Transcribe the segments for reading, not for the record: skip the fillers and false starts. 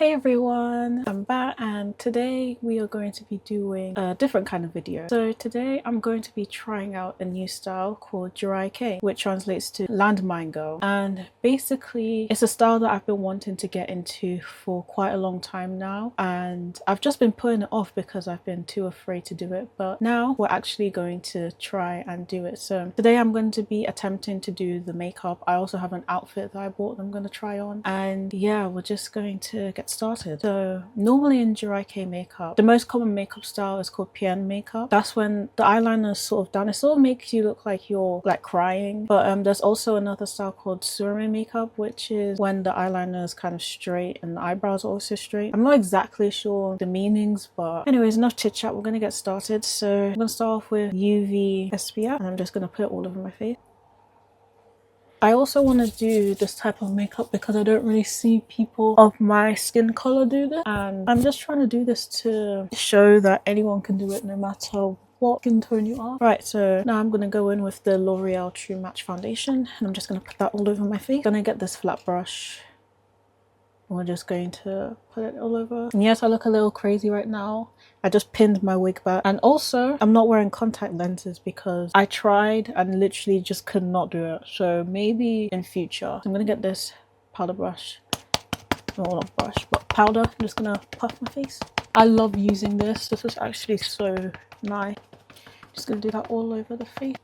Hey everyone, I'm back and today we are going to be doing a different kind of video. So today I'm going to be trying out a new style called Jirai Kei, which translates to landmine girl. And basically it's a style that I've been wanting to get into for quite a long time now, and I've just been putting it off because I've been too afraid to do it, but now we're actually going to try and do it. So today I'm going to be attempting to do the makeup. I also have an outfit that I bought that I'm going to try on, and yeah, we're just going to get started. So normally in Jirai Kei makeup, the most common makeup style is called PN makeup. That's when the eyeliner is sort of down. It sort of makes you look like you're like crying. But there's also another style called Surame makeup, which is when the eyeliner is kind of straight and the eyebrows are also straight. I'm not exactly sure the meanings, but anyways, enough chit chat. We're gonna get started. So I'm gonna start off with UV SPF and I'm just gonna put it all over my face. I also want to do this type of makeup because I don't really see people of my skin color do this, and I'm just trying to do this to show that anyone can do it no matter what skin tone you are. Right, so now I'm going to go in with the L'Oreal True Match foundation and I'm just going to put that all over my face. I'm going to get this flat brush. We're just going to put it all over. And yes, I look a little crazy right now. I just pinned my wig back. And also, I'm not wearing contact lenses because I tried and literally just could not do it. So maybe in future. So I'm gonna get this powder brush. Well, not brush, but powder. I'm just gonna puff my face. I love using this. This is actually so nice. Just gonna do that all over the face.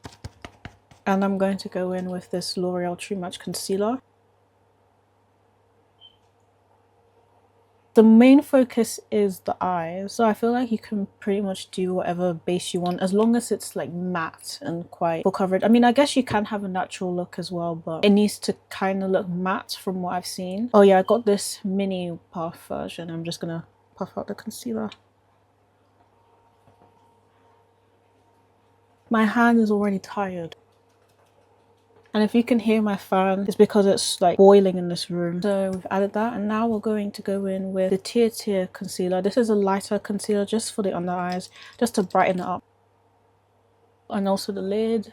And I'm going to go in with this L'Oreal True Match concealer. The main focus is the eyes, so I feel like you can pretty much do whatever base you want as long as it's like matte and quite full coverage. I mean, I guess you can have a natural look as well, but it needs to kind of look matte from what I've seen. Oh yeah, I got this mini puff version. I'm just gonna puff out the concealer. My hand is already tired. And if you can hear my fan, it's because it's like boiling in this room. So we've added that, and now we're going to go in with the Tier concealer. This is a lighter concealer just for the under eyes, just to brighten it up. And also the lid.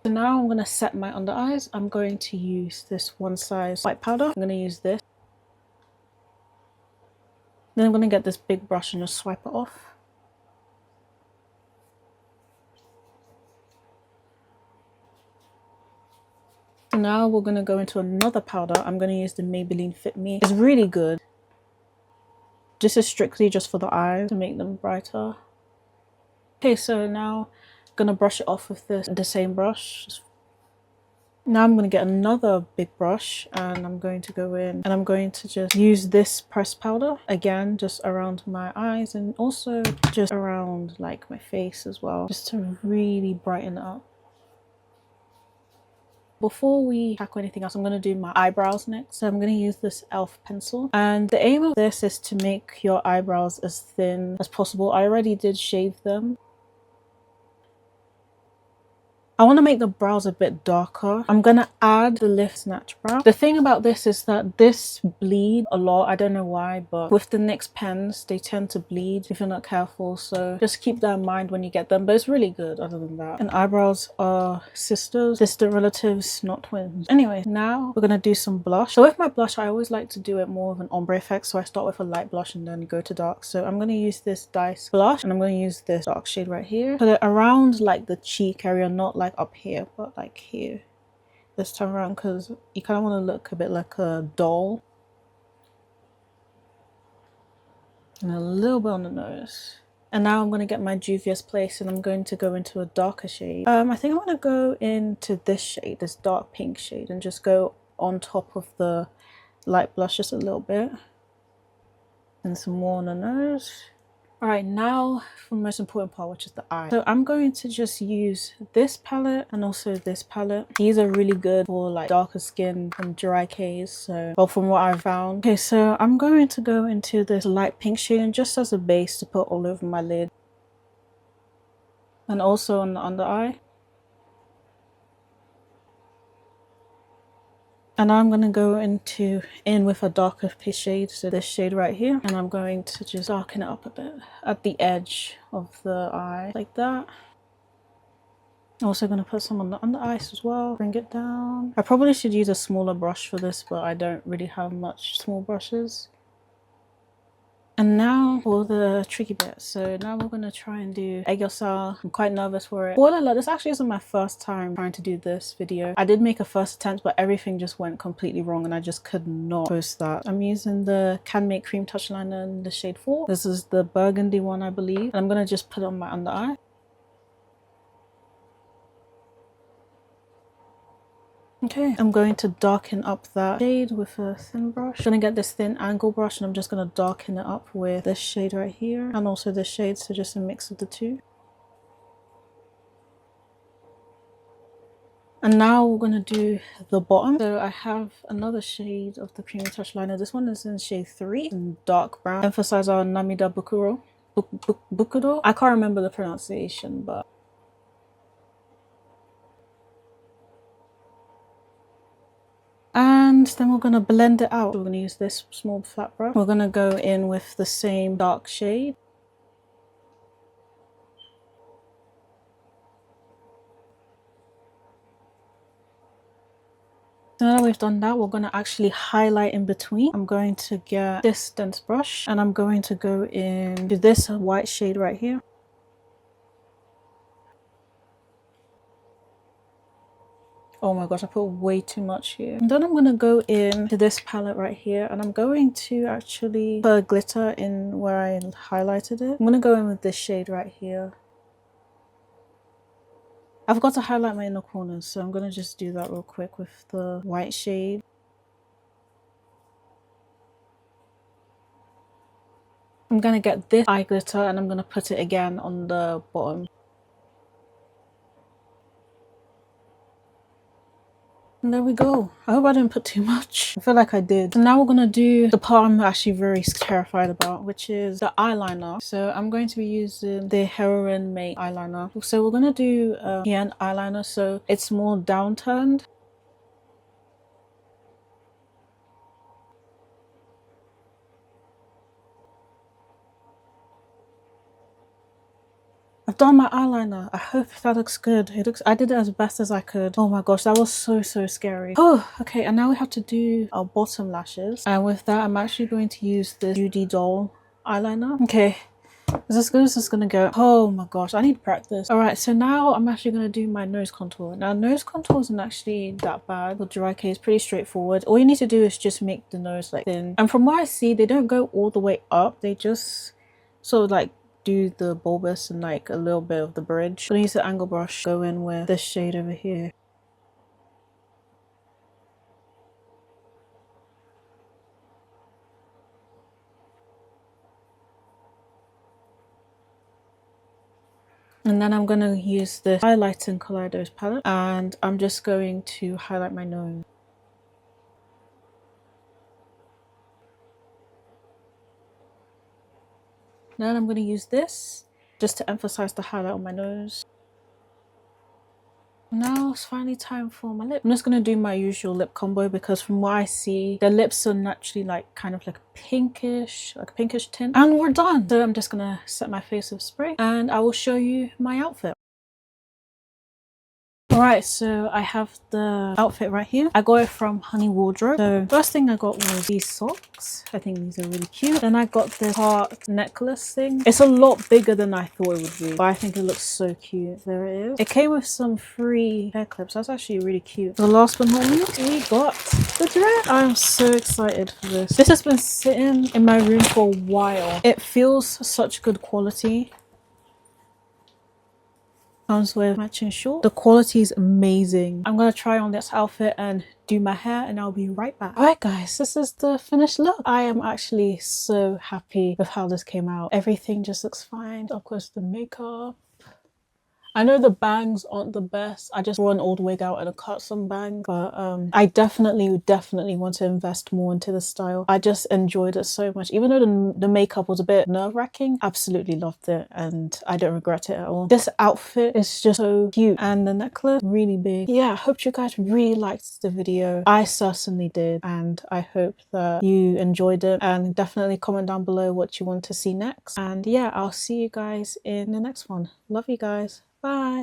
So now I'm going to set my under eyes. I'm going to use this one size white powder. I'm going to use this. Then I'm going to get this big brush and just swipe it off. So now we're going to go into another powder. I'm going to use the Maybelline Fit Me. It's really good. This is strictly just for the eyes to make them brighter. Okay, so now I'm going to brush it off with the same brush. Now I'm going to get another big brush and I'm going to go in and I'm going to just use this pressed powder again, just around my eyes and also just around like my face as well, just to really brighten it up. Before we tackle anything else, I'm going to do my eyebrows next. So I'm going to use this e.l.f. pencil, and the aim of this is to make your eyebrows as thin as possible. I already did shave them. I want to make the brows a bit darker. I'm going to add the Lift Snatch brow. The thing about this is that this bleeds a lot. I don't know why, but with the NYX pens, they tend to bleed if you're not careful. So just keep that in mind when you get them. But it's really good other than that. And eyebrows are sisters, distant relatives, not twins. Anyway, now we're going to do some blush. So with my blush, I always like to do it more of an ombre effect. So I start with a light blush and then go to dark. So I'm going to use this Dice blush and I'm going to use this dark shade right here. Put it around like the cheek area, not like up here, but like here this time around, because you kind of want to look a bit like a doll. And a little bit on the nose. And now I'm going to get my Juvia's Place and I'm going to go into a darker shade. I think I want to go into this shade, this dark pink shade, and just go on top of the light blush just a little bit. And some more on the nose. Alright, now for the most important part, which is the eye. So I'm going to just use this palette and also this palette. These are really good for like darker skin from Jirai Kei's, so well, from what I've found. Okay, so I'm going to go into this light pink shade and just as a base to put all over my lid. And also on the under eye. And now I'm going to go in with a darker shade, so this shade right here. And I'm going to just darken it up a bit at the edge of the eye, like that. Also gonna put some on the under eyes as well, bring it down. I probably should use a smaller brush for this, but I don't really have much small brushes. And now for the tricky bit. So now we're gonna try and do egg yolk. I'm quite nervous for it. Spoiler alert, this actually isn't my first time trying to do this video. I did make a first attempt, but everything just went completely wrong and I just could not post that. I'm using the Can Make Cream Touch Liner in the shade 4. This is the burgundy one, I believe. And I'm gonna just put it on my under eye. Okay, I'm going to darken up that shade with a thin brush. I'm gonna get this thin angle brush and I'm just gonna darken it up with this shade right here and also this shade, so just a mix of the two. And now we're gonna do the bottom. So I have another shade of the Creamy Touch Liner. This one is in shade 3 in dark brown. Emphasize our Namida Bukuro. Bukuro? I can't remember the pronunciation, but and then we're gonna blend it out. We're gonna use this small flat brush. We're gonna go in with the same dark shade. So now that we've done that, we're gonna actually highlight in between. I'm going to get this dense brush and I'm going to go into this white shade right here. Oh my gosh, I put way too much here. And then I'm gonna go into this palette right here and I'm going to actually put glitter in where I highlighted it. I'm gonna go in with this shade right here. I forgot to highlight my inner corners, so I'm gonna just do that real quick with the white shade. I'm gonna get this eye glitter and I'm gonna put it again on the bottom. And there we go. I hope I didn't put too much. I feel like I did. So now we're gonna do the part I'm actually very terrified about, which is the eyeliner. So I'm going to be using the Heroine Make eyeliner. So we're gonna do Hien eyeliner, so it's more downturned. I've done my eyeliner. I hope that looks good. I did it as best as I could. Oh my gosh, that was so scary. Oh, okay, and now we have to do our bottom lashes. And with that, I'm actually going to use the Judy Doll eyeliner. Okay, is this good? Is this gonna go? Oh my gosh, I need practice. All right, so now I'm actually gonna do my nose contour. Now, nose contour isn't actually that bad. With Jirai Kei, it's pretty straightforward. All you need to do is just make the nose like thin. And from what I see, they don't go all the way up. They just sort of like do the bulbous and like a little bit of the bridge. I'm gonna use the angle brush, go in with this shade over here. And then I'm gonna use the highlighting Kaleidos palette and I'm just going to highlight my nose. Then I'm gonna use this just to emphasize the highlight on my nose. Now it's finally time for my lip. I'm just gonna do my usual lip combo because from what I see, the lips are naturally like kind of like a pinkish tint. And we're done. So I'm just gonna set my face with spray and I will show you my outfit. Alright, so I have the outfit right here. I got it from Honey Wardrobe. So first thing I got was these socks. I think these are really cute. Then I got this heart necklace thing. It's a lot bigger than I thought it would be, but I think it looks so cute. There it is. It came with some free hair clips. That's actually really cute. The last but not least, we got the dress. I'm so excited for this. This has been sitting in my room for a while. It feels such good quality. Comes with matching shorts. The quality is amazing. I'm gonna try on this outfit and do my hair and I'll be right back. Alright guys, this is the finished look. I am actually so happy with how this came out. Everything just looks fine. Of course the makeup. I know the bangs aren't the best. I just wore an old wig out and cut some bangs, but I definitely want to invest more into the style. I just enjoyed it so much. Even though the makeup was a bit nerve-wracking, absolutely loved it and I don't regret it at all. This outfit is just so cute and the necklace really big. Yeah, I hope you guys really liked the video. I certainly did and I hope that you enjoyed it, and definitely comment down below what you want to see next. And yeah, I'll see you guys in the next one. Love you guys. Bye.